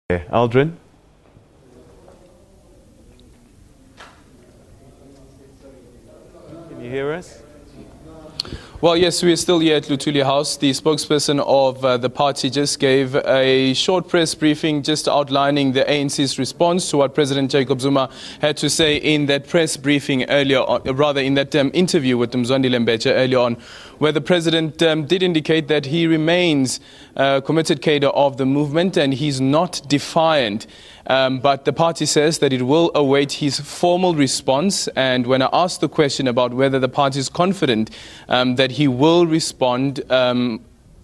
Aldrin? Can you hear us? Well, yes, we are still here at Luthuli House. The spokesperson of the party just gave a short press briefing just outlining the ANC's response to what President Jacob Zuma had to say in that press briefing earlier on, rather in that interview with Mzwandile Mbeche earlier on, where the president did indicate that he remains a committed cadre of the movement and he's not defiant. But the party says that it will await his formal response. And when I asked the question about whether the party is confident that he will respond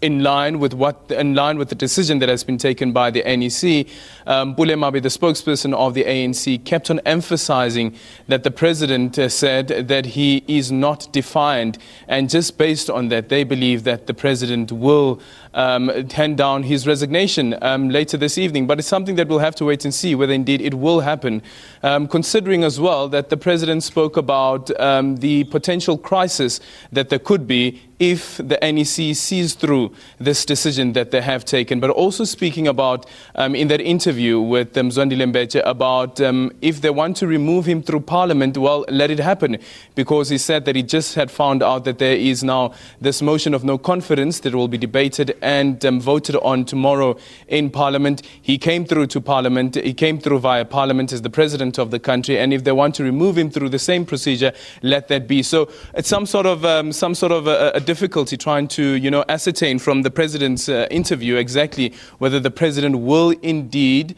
in line with the decision that has been taken by the NEC, Pule Mabe, the spokesperson of the ANC, kept on emphasizing that the president said that he is not defiant, and just based on that, they believe that the president will hand down his resignation later this evening. But it's something that we'll have to wait and see whether indeed it will happen, considering as well that the president spoke about the potential crisis that there could be if the NEC sees through this decision that they have taken, but also speaking about, in that interview with Mzwandile Mbeche, about if they want to remove him through parliament, well, let it happen, because he said that he just had found out that there is now this motion of no confidence that will be debated and voted on tomorrow in parliament. He came through to parliament, he came through via parliament as the president of the country, and if they want to remove him through the same procedure, let that be. So it's some sort of a difficulty trying to, ascertain from the president's interview exactly whether the president will indeed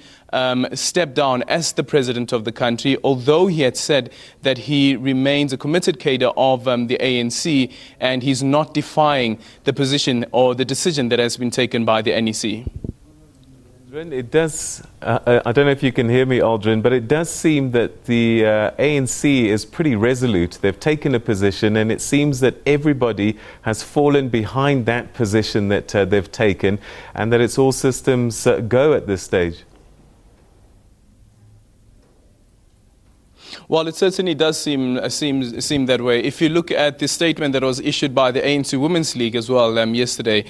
step down as the president of the country, although he had said that he remains a committed cadre of the ANC and he's not defying the position or the decision that has been taken by the NEC. It does, I don't know if you can hear me, Aldrin, but it does seem that the ANC is pretty resolute. They've taken a position, and it seems that everybody has fallen behind that position that they've taken, and that it's all systems go at this stage. Well, it certainly does seem that way. If you look at the statement that was issued by the ANC Women's League as well yesterday,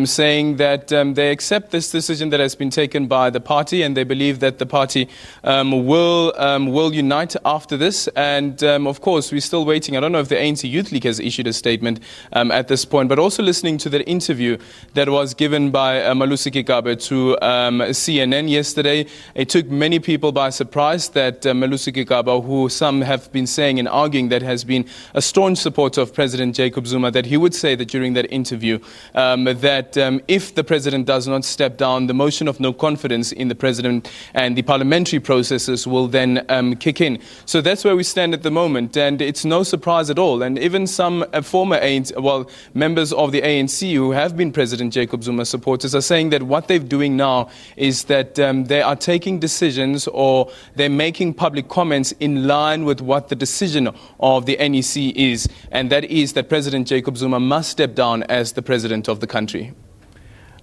saying that they accept this decision that has been taken by the party, and they believe that the party will unite after this. And of course, we're still waiting. I don't know if the ANC Youth League has issued a statement at this point, but also listening to that interview that was given by Malusi Kigaba to CNN yesterday, it took many people by surprise that Malusi Kigaba, who some have been saying and arguing that has been a staunch supporter of President Jacob Zuma, that he would say that during that interview that if the president does not step down, the motion of no confidence in the president and the parliamentary processes will then kick in. So that's where we stand at the moment, and it's no surprise at all. And even some former members of the ANC who have been President Jacob Zuma supporters are saying that what they're doing now is that they are taking decisions, or they're making public comments in line with what the decision of the NEC is, and that is that President Jacob Zuma must step down as the president of the country.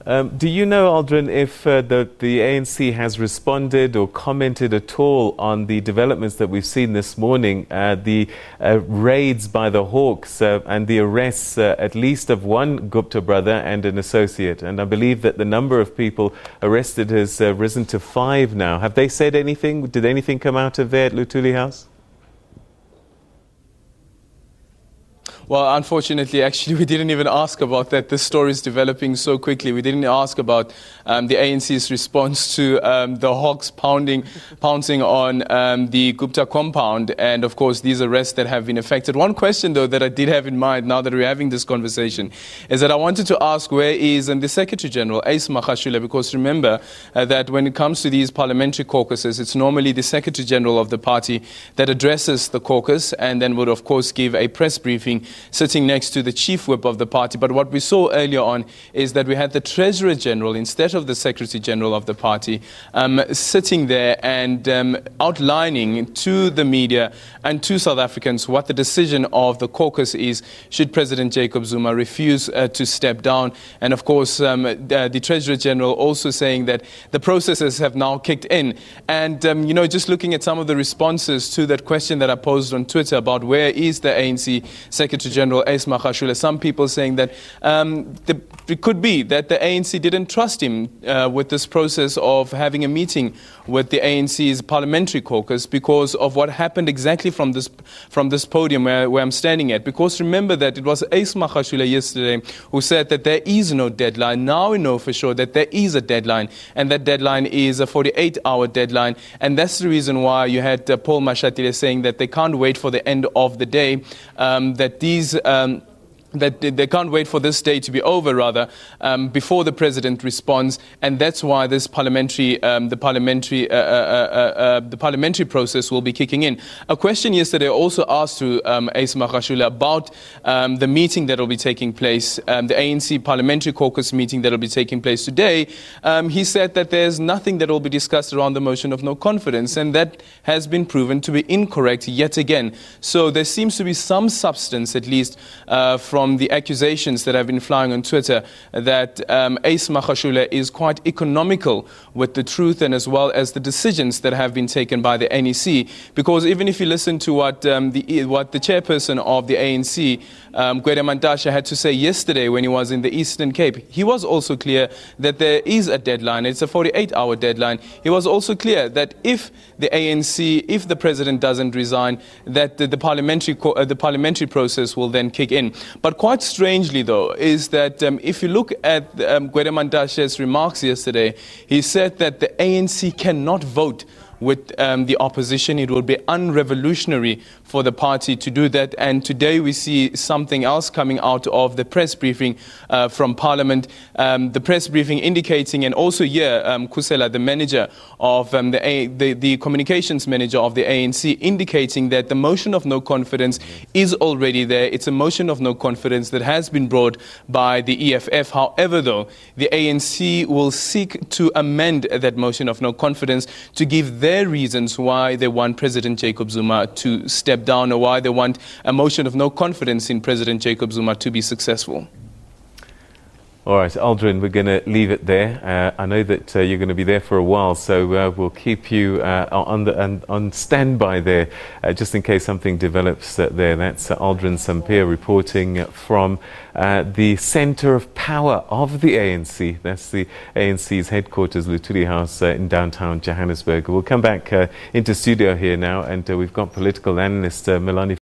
Do you know, Aldrin, if the ANC has responded or commented at all on the developments that we've seen this morning, the raids by the Hawks and the arrests at least of one Gupta brother and an associate? And I believe that the number of people arrested has risen to 5 now. Have they said anything? Did anything come out of there at Luthuli House? Well, unfortunately, actually, we didn't even ask about that. This story is developing so quickly. We didn't ask about the ANC's response to the Hawks pouncing on the Gupta compound, and, of course, these arrests that have been effected. One question, though, that I did have in mind now that we're having this conversation is that I wanted to ask, where is the Secretary General, Ace Magashule, because remember that when it comes to these parliamentary caucuses, it's normally the Secretary General of the party that addresses the caucus and then would, of course, give a press briefing sitting next to the chief whip of the party. But what we saw earlier on is that we had the Treasurer General instead of the Secretary General of the party sitting there and outlining to the media and to South Africans what the decision of the caucus is should President Jacob Zuma refuse to step down. And of course, the Treasurer General also saying that the processes have now kicked in. And, just looking at some of the responses to that question that I posed on Twitter about where is the ANC Secretary Secretary General Ace Magashule. Some people saying that it could be that the ANC didn't trust him with this process of having a meeting with the ANC's parliamentary caucus because of what happened exactly from this podium where I'm standing at. Because remember that it was Ace Magashule yesterday who said that there is no deadline. Now we know for sure that there is a deadline, and that deadline is a 48-hour deadline. And that's the reason why you had Pule Mabe saying that they can't wait for the end of the day, that they can't wait for this day to be over, rather, before the president responds, and that's why this parliamentary process will be kicking in. A question yesterday also asked to Ace Magashule about the meeting that will be taking place, the ANC parliamentary caucus meeting that will be taking place today. He said that there's nothing that will be discussed around the motion of no confidence, and that has been proven to be incorrect yet again. So there seems to be some substance, at least, from the accusations that have been flying on Twitter that Ace Magashule is quite economical with the truth and as well as the decisions that have been taken by the NEC. Because even if you listen to what the chairperson of the ANC, Mantashe, had to say yesterday when he was in the Eastern Cape, he was also clear that there is a deadline. It's a 48-hour deadline. He was also clear that if the ANC, if the president doesn't resign, that the parliamentary process will then kick in. But quite strangely, though, is that if you look at Mantashe's remarks yesterday, he said that the ANC cannot vote with the opposition. It would be unrevolutionary for the party to do that. And today we see something else coming out of the press briefing from Parliament. The press briefing indicating, and also here, Kusela, the manager of the communications manager of the ANC, indicating that the motion of no confidence is already there. It's a motion of no confidence that has been brought by the EFF. However, though, the ANC will seek to amend that motion of no confidence to give their reasons why they want President Jacob Zuma to step down, or why they want a motion of no confidence in President Jacob Zuma to be successful. All right, Aldrin, we're going to leave it there. I know that you're going to be there for a while, so we'll keep you on standby there, just in case something develops there. That's Aldrin Sampear reporting from the centre of power of the ANC. That's the ANC's headquarters, Luthuli House, in downtown Johannesburg. We'll come back into studio here now, and we've got political analyst Milani